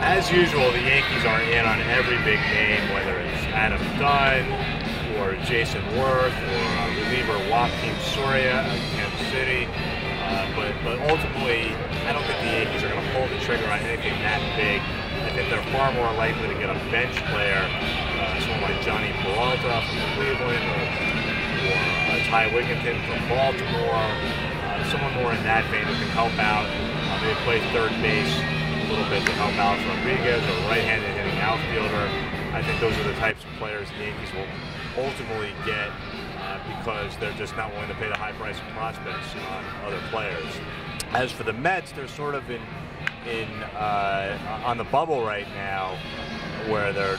As usual, the Yankees are in on every big name, whether it's Adam Dunn or Jason Worth or reliever Joaquin Soria of Kansas City. But ultimately, I don't think the Yankees are going to pull the trigger on anything that big. I think they're far more likely to get a bench player, someone like Johnny Peralta from Cleveland or Ty Wigginton from Baltimore, someone more in that vein who can help out. Maybe play third base a little bit to help Alex Rodriguez, or a right-handed hitting outfielder. I think those are the types of players the Yankees will ultimately get because they're just not willing to pay the high price of prospects on other players. As for the Mets, they're sort of on the bubble right now, where they're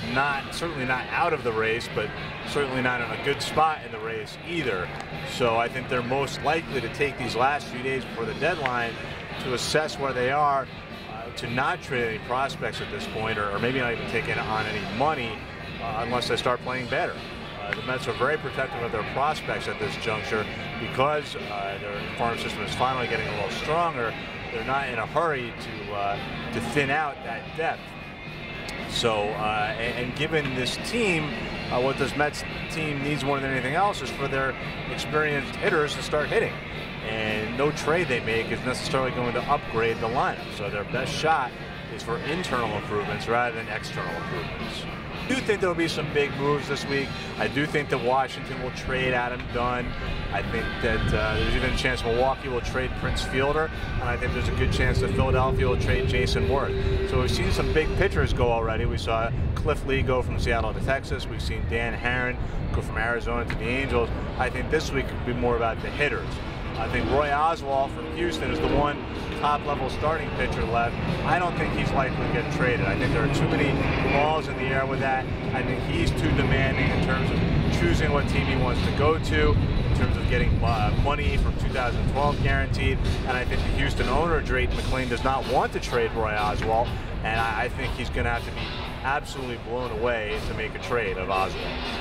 certainly not out of the race, but certainly not in a good spot in the race either. So I think they're most likely to take these last few days before the deadline to assess where they are, to not trade any prospects at this point, or maybe not even taking on any money unless they start playing better. The Mets are very protective of their prospects at this juncture because their farm system is finally getting a little stronger. They're not in a hurry to thin out that depth. So, and given this team, what this Mets team needs more than anything else is for their experienced hitters to start hitting. And no trade they make is necessarily going to upgrade the lineup. So their best shot is for internal improvements rather than external improvements. I do think there will be some big moves this week. I do think that Washington will trade Adam Dunn. I think that there's even a chance Milwaukee will trade Prince Fielder, and I think there's a good chance that Philadelphia will trade Jason Worth. So we've seen some big pitchers go already. We saw Cliff Lee go from Seattle to Texas. We've seen Dan Herron go from Arizona to the Angels. I think this week could be more about the hitters. I think Roy Oswalt from Houston is the one top-level starting pitcher left. I don't think he's likely to get traded. I think there are too many balls in the air with that. I think he's too demanding in terms of choosing what team he wants to go to, in terms of getting money from 2012 guaranteed. And I think the Houston owner, Drayton McLean, does not want to trade Roy Oswalt. And I think he's going to have to be absolutely blown away to make a trade of Oswalt.